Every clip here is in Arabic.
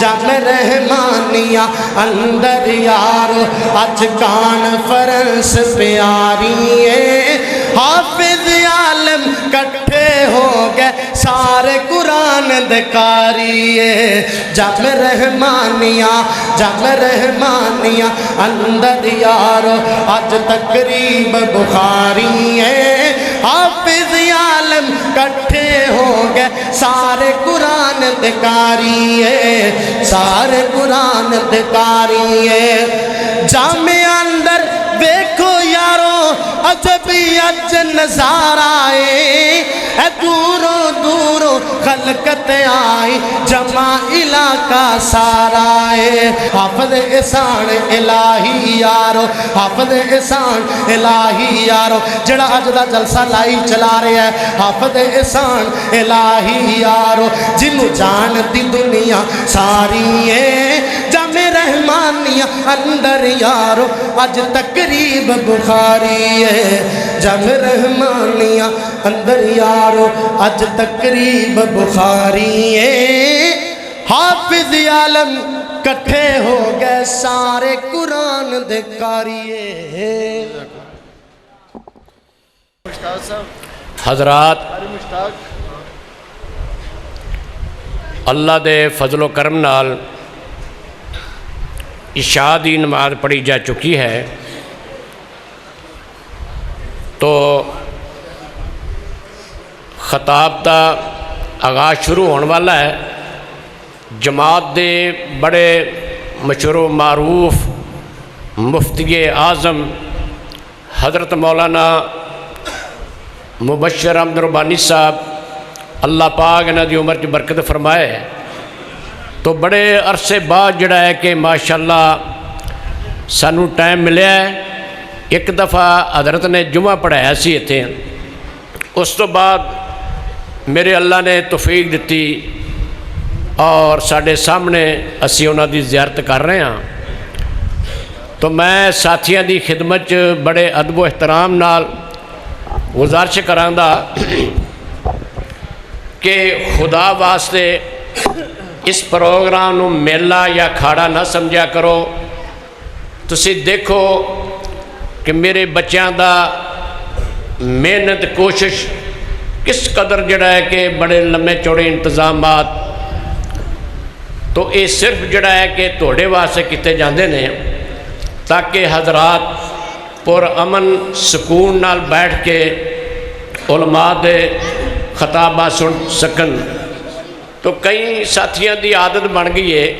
جامع رحمانیہ اندر یارو اج کانفرنس پیاری ہے حافظ عالم کٹھے ہو گئے سارے قرآن دے قاری ہے جامع رحمانیہ اندر یارو اج تقریب بخاری ہے حافظ عالم کٹھے ہو گئے سارے قرآن دے قاری ہے سارے قرآن دے قاری ہے جامعہ اندر دیکھو یارو عجبی اج نظارہ اے دوروں دوروں خلقت آئی جمع علاقہ سارا ہے حافظ احسان الہی یارو حافظ احسان الہی یارو جڑا اج دا جلسہ لائی چلا رہا ہے حافظ احسان الہی یارو جنوں جان دی دنیا ساری ہے جامع رحمانیہ اندر یارو اج تقریب بخاری ہے جامع رحمانیہ اندر یارو اج تقریب بخاری ہے حافظ عالم کٹھے ہو گئے سارے قرآن دے قاری ہے حضرات اللہ دے فضل و کرم نال عشاء دی نماز پڑھی جا چکی ہے تو خطاب دا آغاز شروع ہونے والا ہے جماعت دے بڑے مشہور و معروف مفتی اعظم حضرت مولانا مبشر احمد ربانی صاحب اللہ پاک انہاں دی عمر کی برکت فرمائے تو بڑے عرصے بعد جڑا ہے کہ ماشاءاللہ سانو ٹائم ملیا ہے ایک دفعہ حضرت نے جمعہ پڑھایا سی اتنے اس تو بعد میرے اللہ نے توفیق دیتی اور ساڑھے سامنے اسی انہاں دی زیارت کر رہے ہیں تو میں ساتھیاں دی خدمت بڑے ادب و احترام نال گزارش کراندا کہ خدا واسطے اس پروگرام نو میلہ یا کھاڑا نہ سمجھا کرو تسی دیکھو کہ میرے بچیاں دا محنت کوشش کس قدر جڑا ہے کہ بڑے لمبے چوڑے انتظامات تو یہ صرف جڑا ہے کہ توڑے واسطے کیتے جاندے نے تاکہ حضرات پر امن سکون نال بیٹھ کے علماء دے خطابہ سن سکن تو کئی ساتھیاں دی عادت بن گئی ہے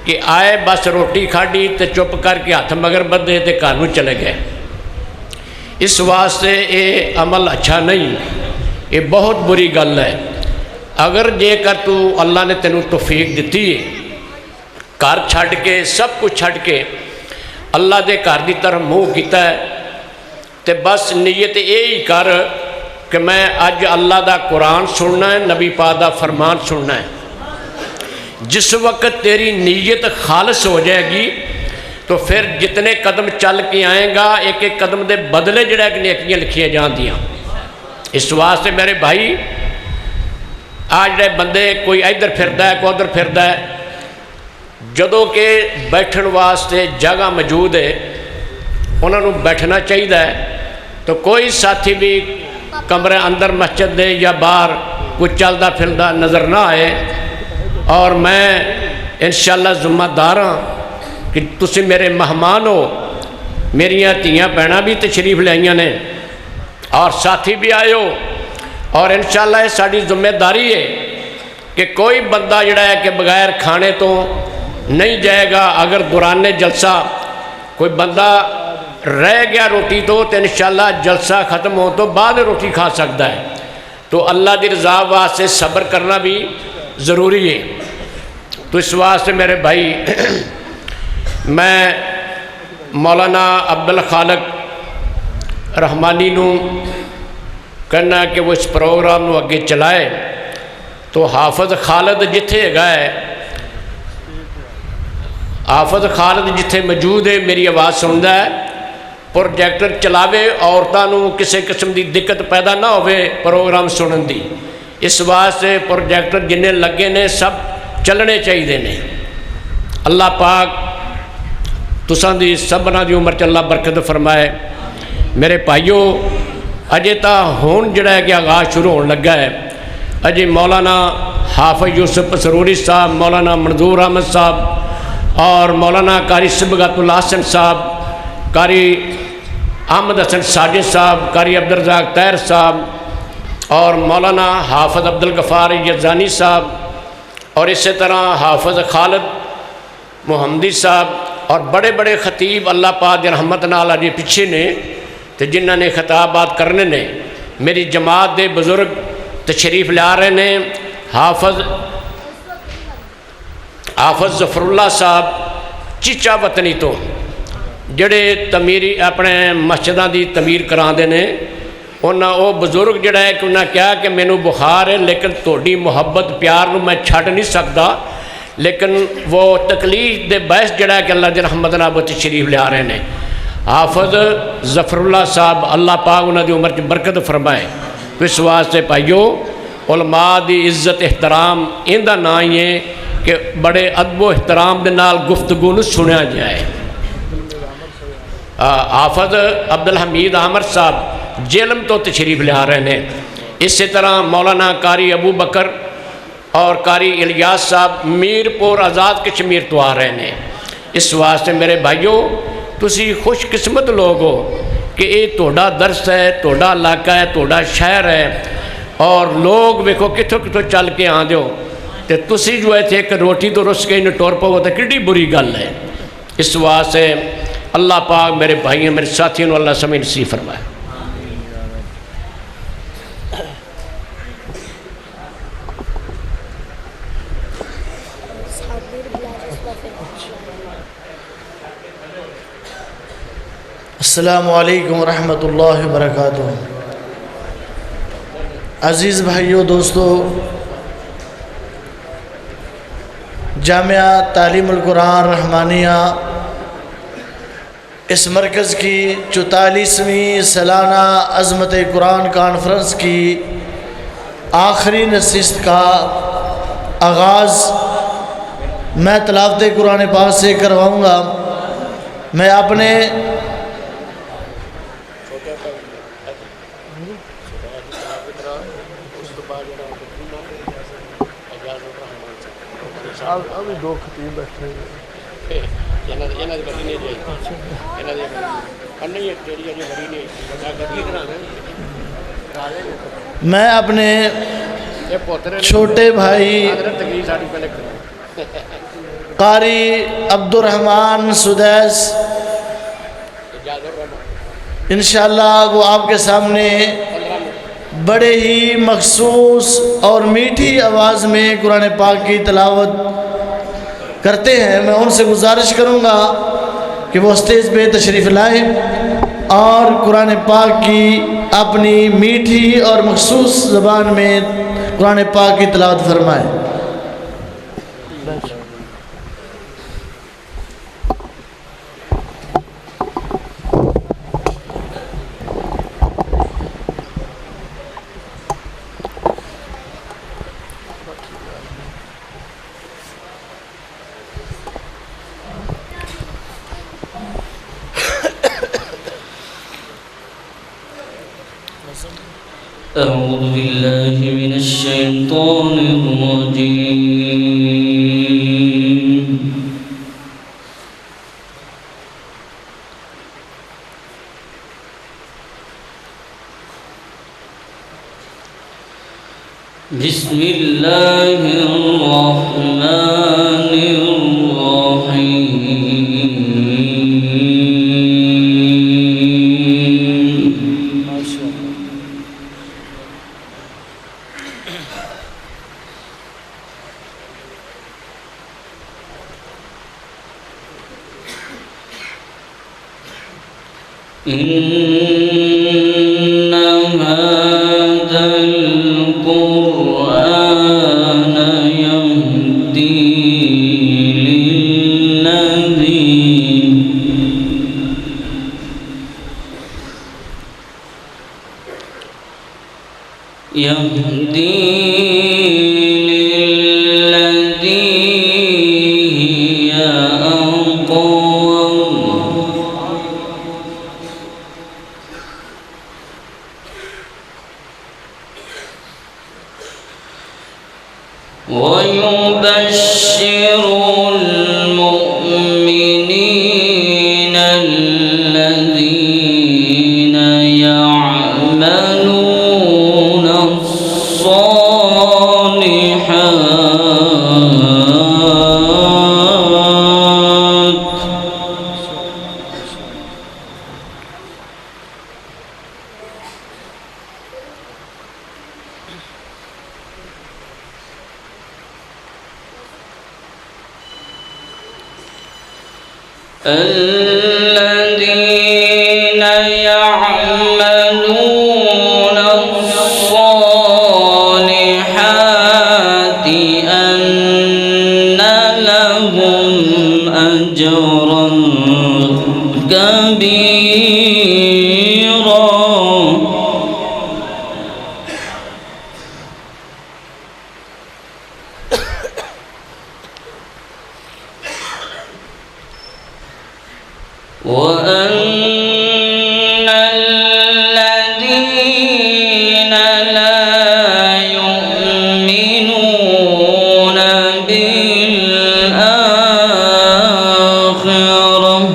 کہ آئے بس روٹی کھاڑی تے چپ کر کے ہاتھ مگر بدے تے کانوں چلے گئے اس واسطے یہ عمل اچھا نہیں یہ بہت بری گل ہے اگر جے کر تو اللہ نے تینوں توفیق دیتی ہے گھر چھڈ کے سب کچھ چھڈ کے اللہ دے گھر دی طرف منہ کیتا ہے تے بس نیت یہی کر کہ میں اج اللہ دا قرآن سننا ہے نبی پاک دا فرمان سننا ہے جس وقت تیری نیت خالص ہو جائے گی تو پھر جتنے قدم چل کے آئیں گا ایک ایک قدم دے بدلے جڑا کہ نیکیاں لکھیاں جان دیاں اس واسطے میرے بھائی آج جڑے بندے کوئی ادھر پھردا ہے کوئی ادھر پھردا ہے جدوں کہ بیٹھن واسطے جگہ موجود ہے انہاں نوں بیٹھنا چاہیے تو کوئی ساتھی بھی کمرے اندر مسجد دے یا باہر کوئی چلدا پھردا نظر نہ آئے اور میں انشاءاللہ ذمہ دار ہاں کہ تسی میرے مہمان ہو میریاں تیاں بہناں بھی تشریف لائیاں نے اور ساتھی بھی آئے ہو اور انشاءاللہ یہ ساری ذمہ داری ہے کہ کوئی بندہ جڑا ہے کہ بغیر کھانے تو نہیں جائے گا اگر دوران جلسہ کوئی بندہ رہ گیا روٹی تو انشاءاللہ جلسہ ختم ہو تو بعد روٹی کھا سکتا ہے تو اللہ دی رضا واسطے صبر کرنا بھی ضروری ہے تو اس واسطے میرے بھائی میں مولانا عبدالخالق رحمانی نو کہنا کہ وہ اس پروگرام نو اگے چلائے تو حافظ خالد جتھے گئے حافظ خالد جتھے موجود ہے میری آواز سندا ہے پروجیکٹر چلاوے عورتاں نو کسی قسم دی دقت پیدا نہ ہوئے پروگرام سنن دی اس واسطے پروجیکٹر جنہیں لگے نے سب چلنے چاہیے نے اللہ پاک تساں دی سبنا دی عمر چ اللہ برکت فرمائے۔ میرے بھائیو، اجے تا ہون جڑا ہے کہ آغاز شروع ہونے لگا ہے۔ اجے مولانا حافظ یوسف سروری صاحب، مولانا منظور احمد صاحب اور مولانا قاری صبغت الحسن صاحب، قاری احمد حسن ساجد صاحب، قاری عبدالرزاق طاہر صاحب اور مولانا حافظ عبدالغفار یزانی صاحب اور اسی طرح حافظ خالد محمدی صاحب اور بڑے بڑے خطیب اللہ پاک دی رحمت نال اجے پیچھے نے تے جنہاں نے خطابات کرنے نے۔ میری جماعت دے بزرگ تشریف لے آ رہے نے۔ حافظ ظفر اللہ صاحب چیچا وطنی تو جڑے تعمیری اپنے مسجداں دی تعمیر کراندے نے، انہاں او بزرگ جڑا ہے کہ انہاں کہا کہ مینوں بخار ہے لیکن تہاڈی محبت پیار نو میں چھڈ نہیں سکدا، لیکن وہ تکلیف دے باعث جڑا ہے کہ اللہ دی رحمت نال وہ تشریف لے آ رہے نے۔ حافظ ظفر اللہ صاحب اللہ پاک انہاں دی عمر چ برکت فرمائے۔ اس واسطے بھائیو، علماء دی عزت احترام ایندا نا ہی ہے کہ بڑے ادب و احترام دے نال گفتگو نو سنیا جائے۔ حافظ عبدالحمید عامر صاحب جیلم تو تشریف لے آ رہے ہیں۔ اسی طرح مولانا قاری ابو بکر اور قاری الیاس صاحب میر پور آزاد کشمیر تو آ رہے ہیں۔ اس واسطے میرے بھائیو، تسی خوش قسمت لوگ ہو کہ یہ تہاڈا درس ہے، تہاڈا علاقہ ہے، تہاڈا شہر ہے اور لوگ ویکھو کتھوں کتھوں چل کے آندے ہو تے تسی جو ہے تھے کہ روٹی تو رس کے ٹور پو تو کتنی بری گل ہے۔ اس واسطے اللہ پاک میرے بھائیوں میرے ساتھیوں اللہ سمجھ نصیب فرمائے۔ السلام علیکم ورحمۃ اللہ وبرکاتہ۔ عزیز بھائیوں، دوستو، جامعہ تعلیم القرآن رحمانیہ اس مرکز کی 44ویں سالانہ عظمت قرآن کانفرنس کی آخری نشست کا آغاز میں تلاوت قرآن پاک سے کرواؤں گا۔ میں اپنے میں اپنے چھوٹے بھائی قاری عبدالرحمن سدیس انشاءاللہ وہ آپ کے سامنے بڑے ہی مخصوص اور میٹھی آواز میں قرآن پاک کی تلاوت کرتے ہیں۔ میں ان سے گزارش کروں گا کہ وہ اسٹیج پہ تشریف لائیں اور قرآن پاک کی اپنی میٹھی اور مخصوص زبان میں قرآن پاک کی تلاوت فرمائیں۔ أعوذ بالله من الشيطان الرجيم بسم الله الرحمن الرحيم إن هذا القرآن يهدي للذي ويبشر المؤمنين الذين يعملون الصالحات الذين يعملون الصالحات أن لهم أجرا كبيرا وأن الذين لا يؤمنون بالآخرة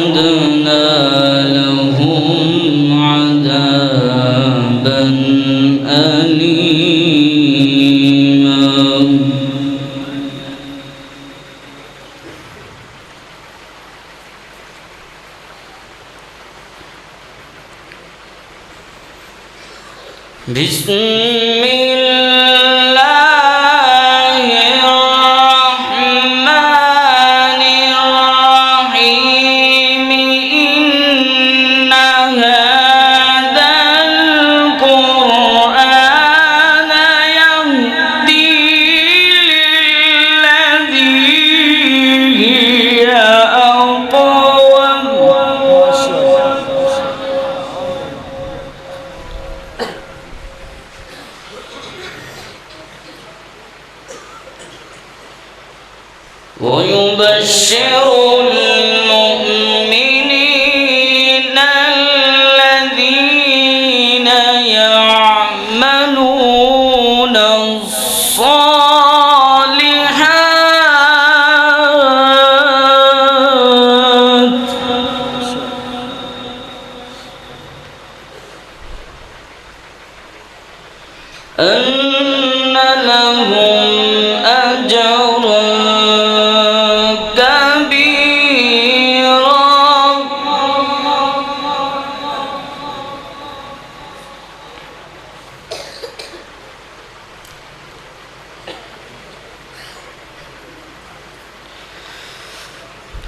أعتدنا لهم عذابا أليما بسم الله الرحمن الرحيم إن هذا القرآن يهدي للذي هي أقوم ويبشر المؤمنين الذين يعملون الصالحات أن لهم أجرا كبيرا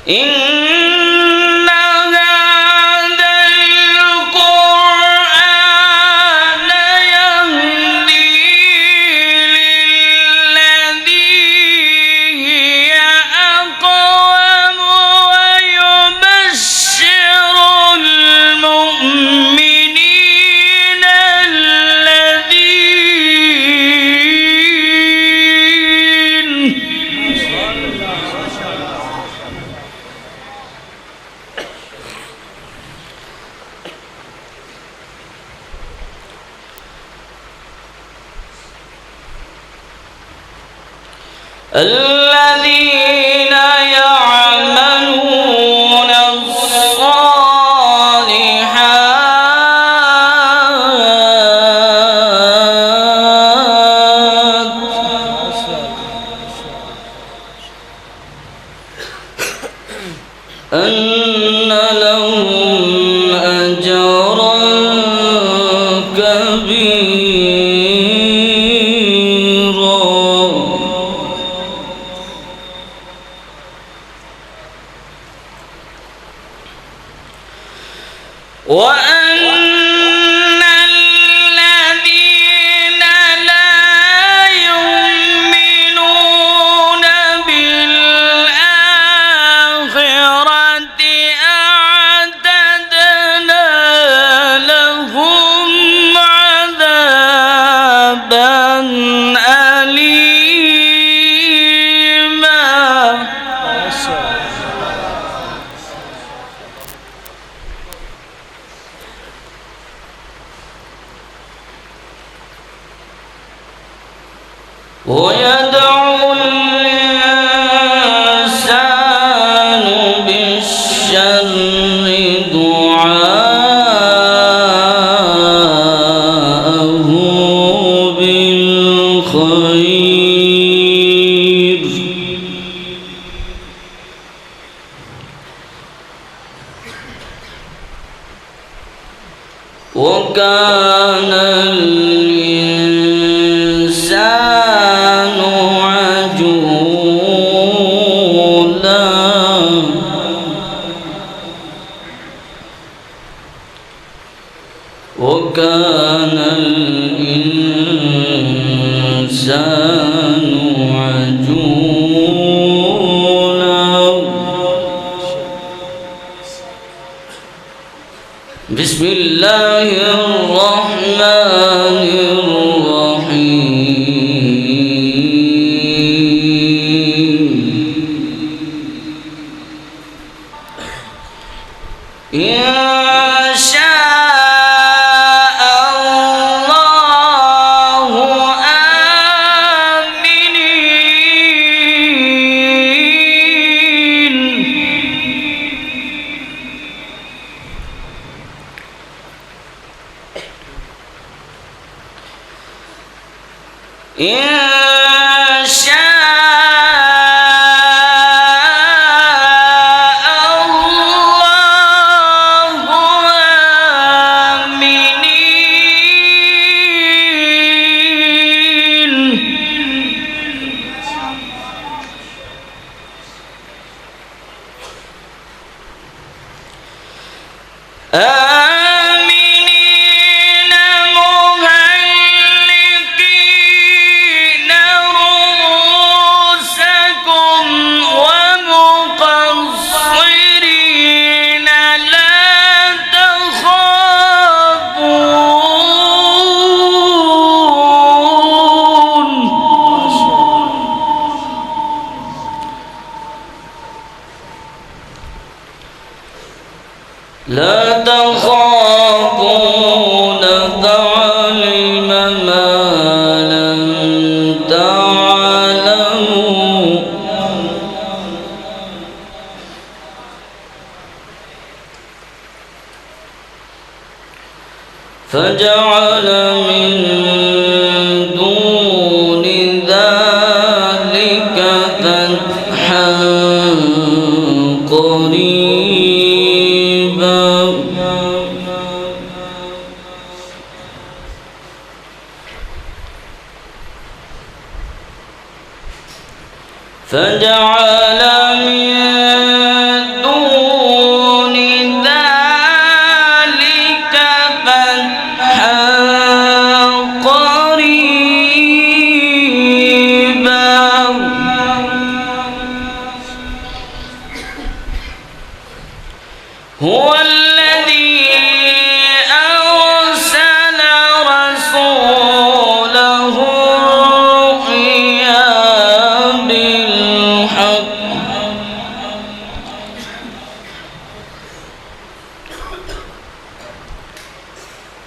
إن هذا القرآن يهدي للذي هي أقوم ويبشر المؤمنين الذين يعملون الصالحات أن لهم أجرا كبيرا عذابا أليما. ويدعو الإنسان بالشر دعاءه بالخير. وكان الإنسان عجولا. وكان الإنسان عجولا. بسم الله الرحمن الرحيم. إن شاء الله آمنين. إن شاء الله آمنين. آمنين مهلكين رؤوسكم ومقصرين لا تخافون. لا تخافون تعلم ما لم تعلموا. فجعل من دون ذلك فتحا قريبا. فجعل من دون ذلك فتحا قريبا. هو الذي أرسل رسوله رؤيا بالحق.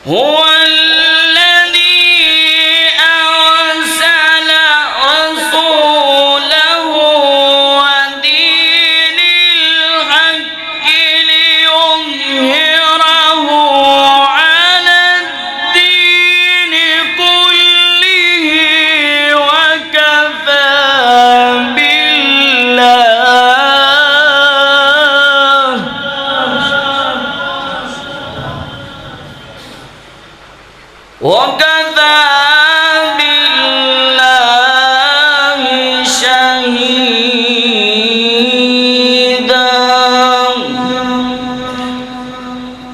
هو الذي أرسل رسوله ودين الحق ليظهره على الدين كله وكفى بالله. وكفى بالله شهيدا.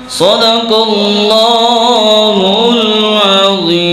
صدق الله العظيم.